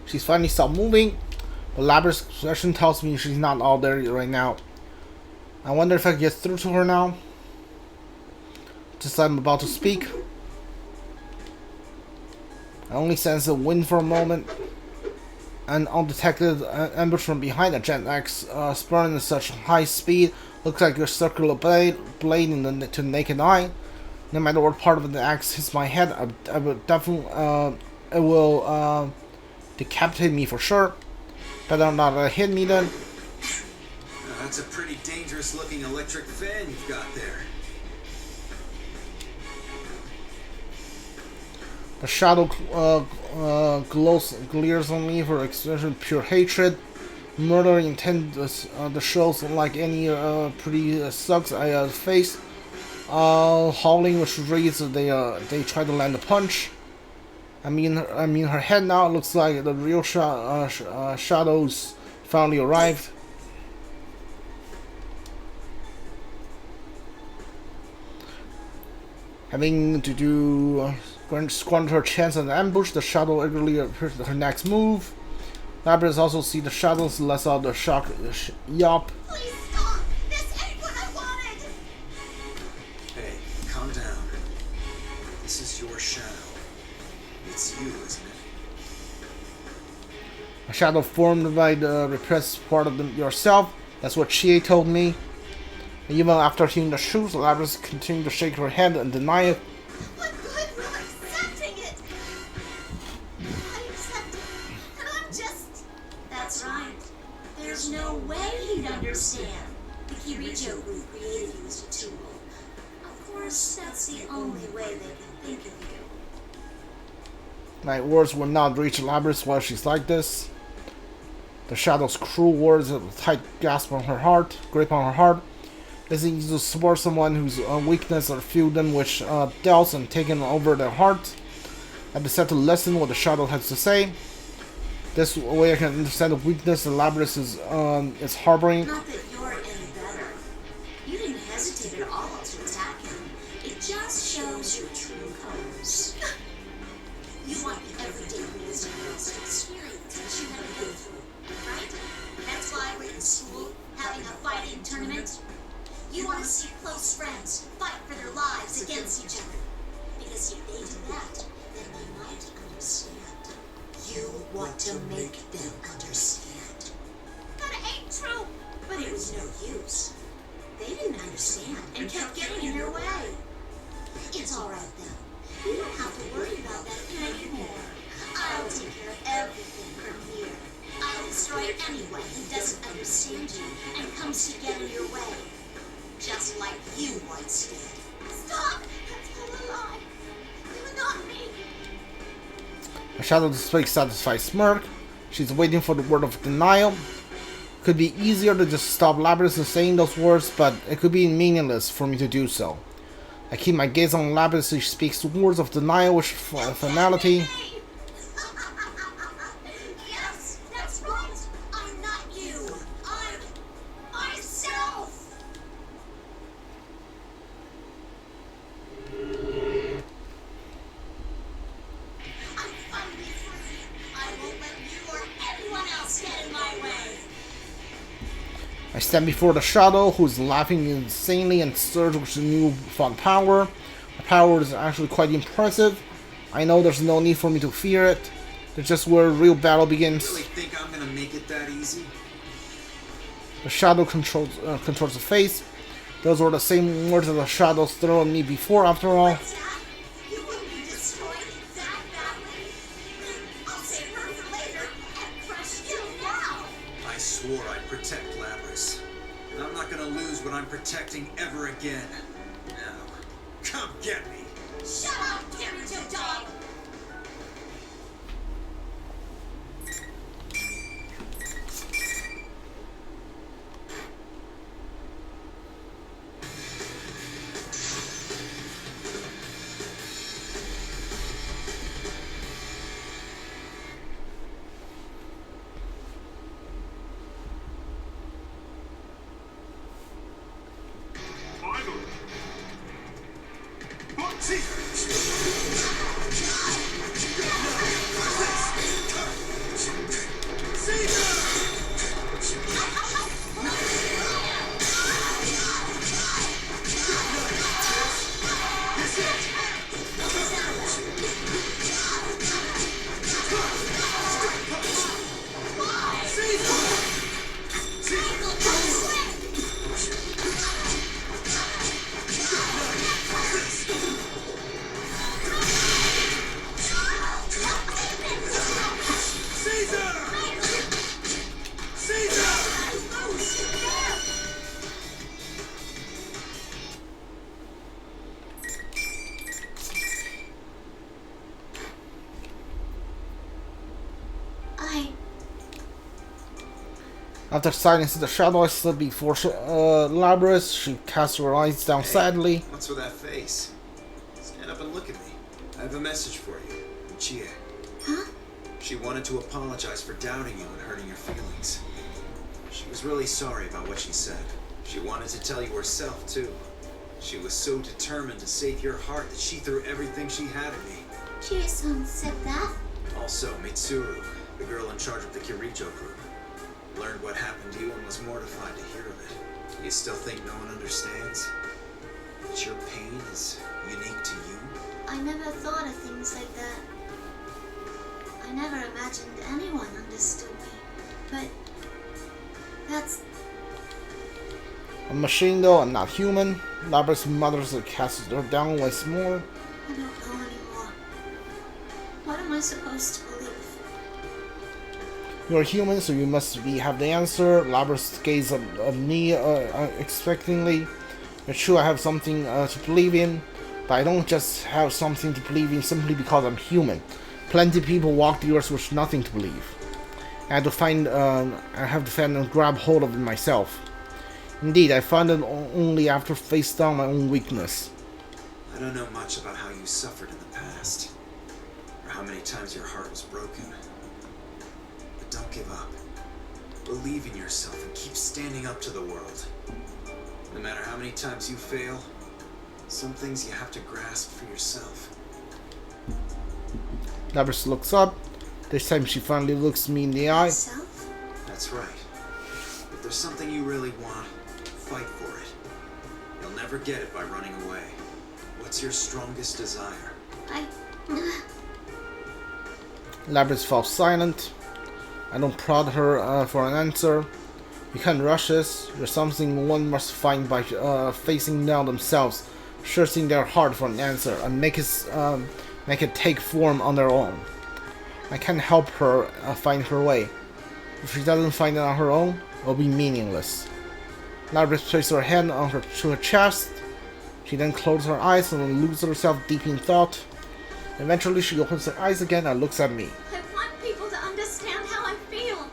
She's finally stopped moving, but Labrys' expression tells me she's not all there right now. I wonder if I can get through to her now. Just as I'm about to speak, I only sense a wind for a moment. An undetected ambush from behind. A Gen X spurring at such high speed looks like a circular blade in to the naked eye. No matter what part of the axe hits my head, I will definitely it will decapitate me for sure. Better not hit me then. That's a pretty dangerous looking electric fan you've got there. The shadow glares on me for expression of pure hatred. Murder intent the shows like any pretty sucks I face. Howling which reads they try to land a punch. I mean her head now looks like the real shadows finally arrived. Having to do squander her chance at an ambush, the shadow eagerly appears at her next move. Labrys also see the shadows, lets out the shock yelp. Please stop! This ain't what I wanted! Hey, calm down. This is your shadow. It's you, isn't it? A shadow formed by the repressed part of yourself. That's what Chie told me. Even after hearing the truth, Labrys continued to shake her head and deny it. What good will accepting it? I accept it, and I'm just... That's right. There's no way you'd understand. The Kirito group created you as a tool. Of course, that's the only way they can think of you. My words will not reach Labrys while she's like this. The shadow's cruel words have a tight grip on her heart. It's easy to support someone whose weakness or feel them which doubts and taken over their heart. I decided to listen what the shadow has to say. This way I can understand the weakness that Labrys is harboring. Not that you're any better. You didn't hesitate at all to attack him. It just shows your true colors. You want the everyday boys and girls to experience what you had to go through, right? That's why we're in school having a fighting tournament. You want to see close friends fight for their lives against each other. Because if they do that, then they might understand. You want to make them understand. That ain't true. But it was no use. They didn't understand and kept getting in their way. It's alright though. You don't have to worry about that anymore. I'll take care of everything from here. I'll destroy anyone who doesn't understand you and comes to get in your way. Just like you once did. Stop! That's all a lie. You're not me. The shadow displays a satisfied smirk. She's waiting for the word of denial. Could be easier to just stop Labrys from saying those words, but it could be meaningless for me to do so. I keep my gaze on Labrys as she speaks words of denial with finality. Yes, that's right. I'm not you. I'm myself. I'm finally free. I won't let you or anyone else get in my way. I stand before the shadow, who is laughing insanely and surges with newfound power. The power is actually quite impressive. I know there's no need for me to fear it. It's just where real battle begins. You really think I'm gonna make it that easy? The shadow controls the face. Those were the same words that the shadows threw at me before, after all. What's that? You want me destroyed that badly? I'll save her for later and crush you now. I swore I'd protect Labrys. And I'm not gonna lose what I'm protecting ever again. Now, come get me! Shut up, Kirito dog! Finally! After silencing the shadow, I slid before Labrys. She cast her eyes down sadly. What's with that face? Stand up and look at me. I have a message for you. From Chie. Huh? She wanted to apologize for doubting you and hurting your feelings. She was really sorry about what she said. She wanted to tell you herself, too. She was so determined to save your heart that she threw everything she had at me. Chie-san said that? Also, Mitsuru, the girl in charge of the Kirijo group, learned what happened to you and was mortified to hear of it. You still think no one understands? That your pain is unique to you? I never thought of things like that. I never imagined anyone understood me. But that's... A machine though, I'm not human. Labrys mothers casts her down once more. I don't know anymore. What am I supposed to believe? You're human, so you must have the answer. Labrys gazed at me expectingly. It's true I have something to believe in, but I don't just have something to believe in simply because I'm human. Plenty of people walk the earth with nothing to believe. I have to find and grab hold of it myself. Indeed, I found it only after face down my own weakness. I don't know much about how you suffered in the past, or how many times your heart was broken. But don't give up. Believe in yourself and keep standing up to the world. No matter how many times you fail, some things you have to grasp for yourself. Labrys looks up. This time she finally looks me in the eye. Myself? That's right. If there's something you really want, fight for it. You'll never get it by running away. What's your strongest desire? Labrys fell silent. I don't prod her for an answer. You can't rush this. There's something one must find by facing down themselves, searching their heart for an answer, and make it take form on their own. I can't help her find her way. If she doesn't find it on her own, it will be meaningless. Labrys placed her hand to her chest. She then closed her eyes and loses herself deep in thought. Eventually, she opens her eyes again and looks at me. I want people to understand how I feel.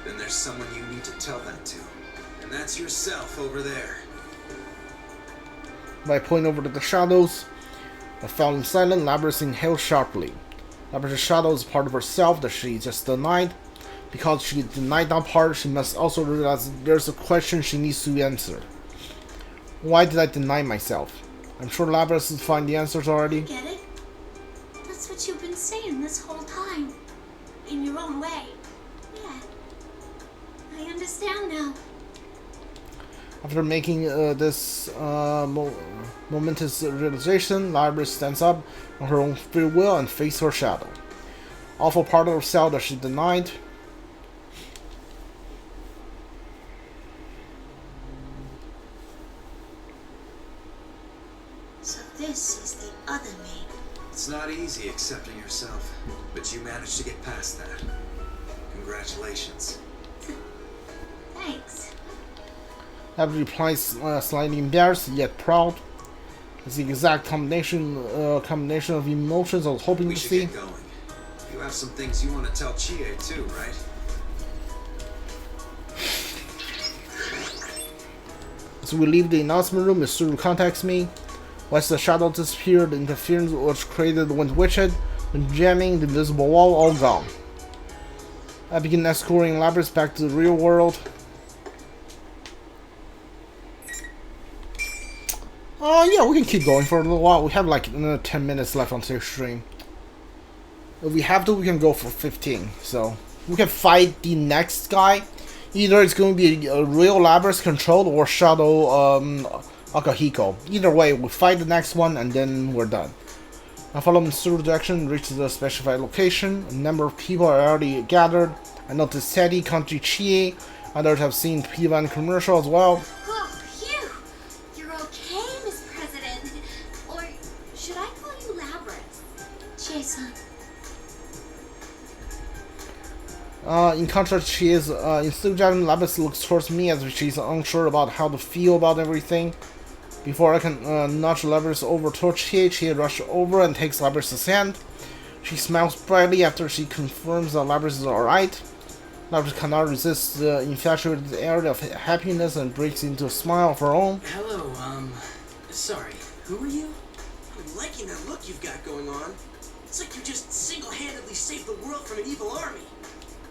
Then there's someone you need to tell that to. And that's yourself over there. By pointing over to the shadows, I fell in silence. Labrys inhaled sharply. Labrys' shadow is part of herself that she just denied. Because she denied that part, she must also realize there's a question she needs to answer. Why did I deny myself? I'm sure Labrys will find the answers already. Get it? That's what you've been saying this whole time. In your own way. Yeah. I understand now. After making this momentous realization, Labrys stands up on her own free will and faces her shadow. Awful part of herself that she denied. So this is the other me. It's not easy accepting yourself, but you managed to get past that. Congratulations. Thanks. Labrys replies slightly embarrassed yet proud. It's the exact combination of emotions I was hoping We to should see. get going. You have some things you want to tell Chie too, right? As we leave the announcement room, Mitsuru contacts me. Once the shadow disappeared, the interference which created went witched, the jamming, the invisible wall, all gone. I begin escorting Labrys back to the real world. Yeah, we can keep going for a little while. We have like another 10 minutes left on today's stream. If we have to, we can go for 15. So, we can fight the next guy. Either it's going to be a real Labrys controlled or Shadow Akihiko. Either way, we fight the next one and then we're done. I follow Mitsuru's direction, reach the specified location. A number of people are already gathered. I noticed Teddy, Country Chie. Others have seen P-1 commercial as well. Oh, phew! You're okay, Miss President. Or should I call you Labrys? Chie-san. In contrast to Chie's enthusiasm, Labrys looks towards me as if she's unsure about how to feel about everything. Before I can nudge Labrys over towards Chie rushes over and takes Labrys' hand. She smiles brightly after she confirms that Labrys is alright. Labrys cannot resist the infatuated air of happiness and breaks into a smile of her own. Hello, sorry, who are you? I'm liking that look you've got going on. It's like you just single-handedly saved the world from an evil army.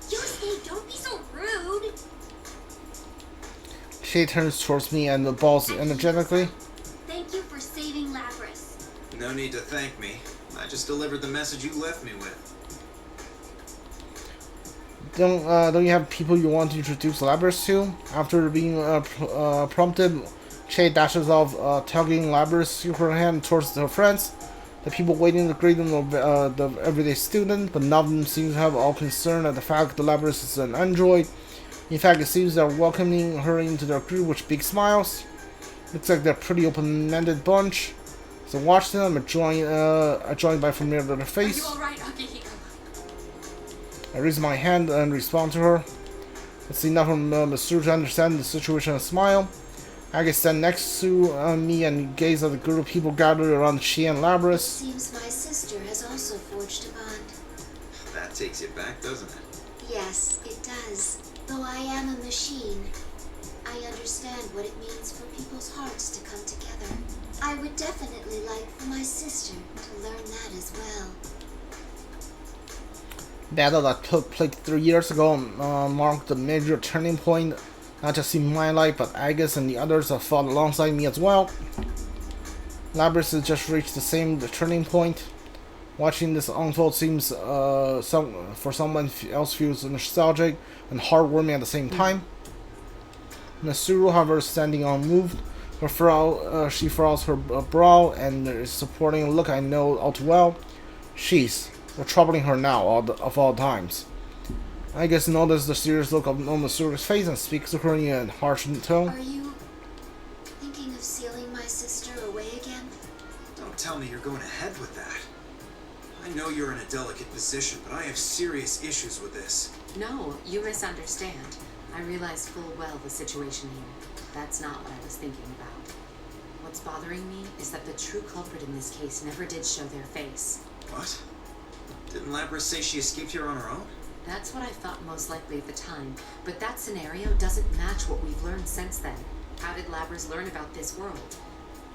Yosuke, don't be so rude. She turns towards me and balls energetically. Thank you for saving Labrys. No need to thank me. I just delivered the message you left me with. Don't you have people you want to introduce Labrys to? After being prompted, Che dashes off, tugging Labrys through her hand towards her friends. The people waiting to greet them are the everyday student, but none of them seem to have all concern at the fact that Labrys is an android. In fact, it seems they're welcoming her into their group with big smiles. Looks like they're a pretty open-minded bunch. So watch them, a joined by familiar to their face. Are you alright, Akihiko? I raise my hand and respond to her. It's enough for Mitsuru to understand the situation and smile. I can stand next to me and gaze at the group of people gathered around She and Labrys. Seems my sister has also forged a bond. That takes you back, doesn't it? Yes, it does. Though I am a machine, I understand what it means for people's hearts to come together. I would definitely like for my sister to learn that as well. Battle that took place 3 years ago marked a major turning point, not just in my life, but Agus and the others have fought alongside me as well. Labrys has just reached the same turning point. Watching this unfold seems for someone else feels nostalgic and heartwarming at the same time. Mitsuru, however, is standing unmoved. She furrows her brow and is supporting a look I know all too well. We're troubling her now, of all times. I guess notices the serious look on Mitsuru's face and speaks to her in a harsh tone. Are you thinking of sealing my sister away again? Don't tell me you're going ahead with that. I know you're in a delicate position, but I have serious issues with this. No, you misunderstand. I realize full well the situation here. That's not what I was thinking about. What's bothering me is that the true culprit in this case never did show their face. What? Didn't Labrys say she escaped here on her own? That's what I thought most likely at the time, but that scenario doesn't match what we've learned since then. How did Labrys learn about this world?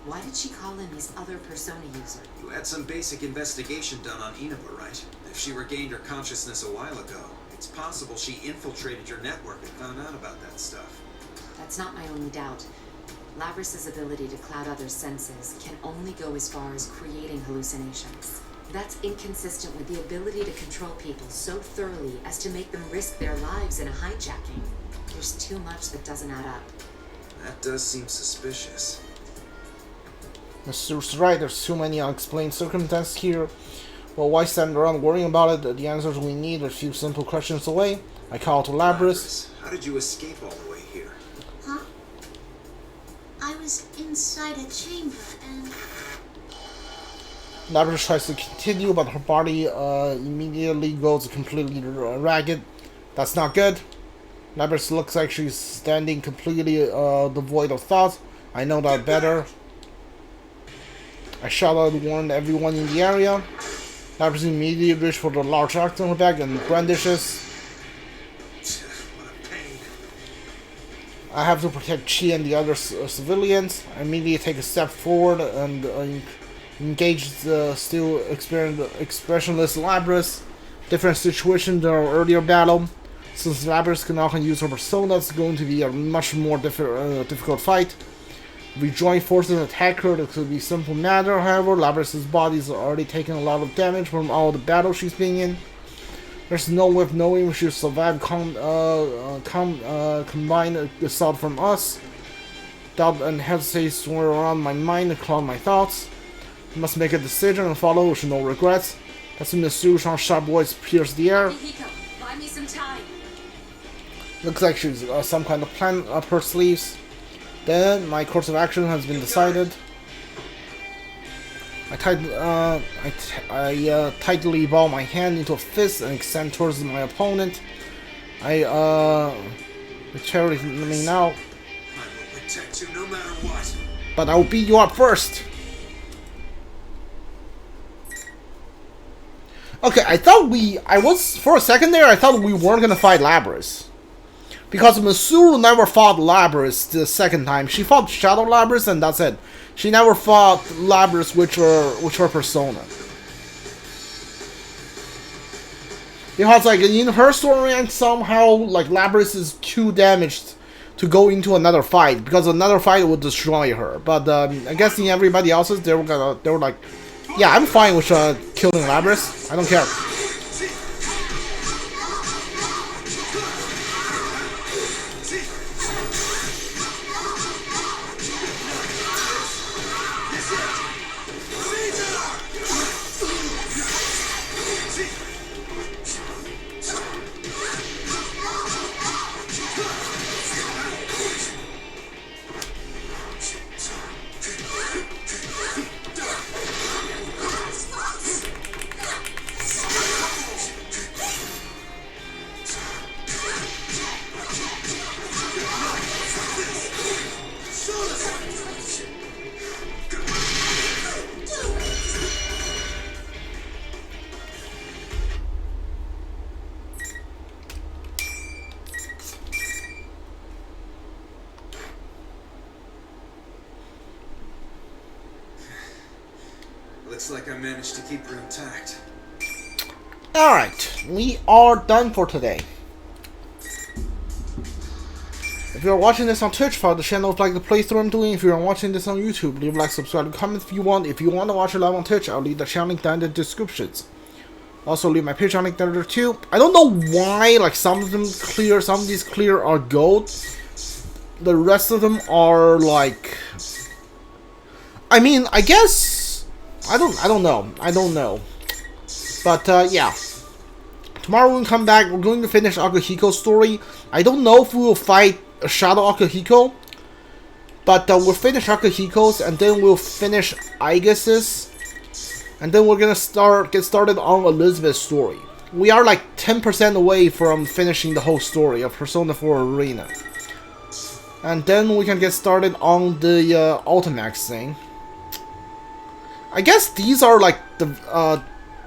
Why did she call in this other persona user? You had some basic investigation done on Inaba, right? If she regained her consciousness a while ago, it's possible she infiltrated your network and found out about that stuff. That's not my only doubt. Labrys' ability to cloud others' senses can only go as far as creating hallucinations. That's inconsistent with the ability to control people so thoroughly as to make them risk their lives in a hijacking. There's too much that doesn't add up. That does seem suspicious. Mitsuru's right, there's too many unexplained circumstances here. Well, why stand around worrying about it? The answers we need are a few simple questions away. I call to Labrys. How did you escape all the way here? Huh? I was inside a chamber and... Labrys tries to continue, but her body immediately goes completely ragged. That's not good. Labrys looks like she's standing completely devoid of thought. I know that better. I shout out and warn everyone in the area. Labrys immediately reaches for the large axe on her back and brandishes. What a pain. I have to protect Chi and the other civilians. I immediately take a step forward and engage the still expressionless Labrys. Different situation than our earlier battle. Since Labrys can now use her persona, it's going to be a much more difficult fight. If we join forces and attack her, it could be a simple matter. However, Labrys' body is already taking a lot of damage from all the battles she's been in. There's no way of knowing if she'll survive combined assault from us. Doubt and hesitate swirl around my mind and cloud my thoughts. I must make a decision and follow with no regrets. As soon as Mitsuru's sharp voice pierces the air. Akihiko, buy me some time. Looks like she's some kind of plan up her sleeves. Then my course of action has been decided. I tightly ball my hand into a fist and extend towards my opponent. Charity me now. I will protect you no matter what. But I will beat you up first. Okay, for a second there, I thought we weren't gonna fight Labrys. Because Misuru never fought Labrys the second time. She fought Shadow Labrys and that's it. She never fought Labrys which were Persona. Because like in her storyline somehow like Labrys is too damaged to go into another fight because another fight would destroy her. But I guess in everybody else's they were like, yeah, I'm fine with killing Labrys. I don't care. Looks like I managed to keep her intact. Alright, we are done for today. If you're watching this on Twitch, follow the channel like the playthrough I'm doing. If you're watching this on YouTube, leave a like, subscribe, comment if you want. If you want to watch it live on Twitch, I'll leave the channel link down in the descriptions. Also leave my Patreon link down there too. I don't know why like some of them clear, some of these clear are gold. The rest of them are like, I mean, I guess I don't know. But yeah. Tomorrow when we come back, we're going to finish Akihiko's story. I don't know if we will fight Shadow Akihiko, but we'll finish Akihiko's and then we'll finish Aegis's, and then we're gonna get started on Elizabeth's story. We are like 10% away from finishing the whole story of Persona 4 Arena, and then we can get started on the Ultimax thing. I guess these are like the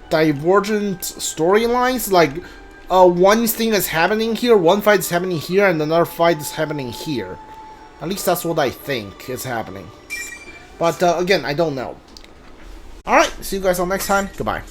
divergent storylines, like one thing is happening here, one fight is happening here, and another fight is happening here. At least that's what I think is happening. But again, I don't know. Alright, see you guys all next time. Goodbye.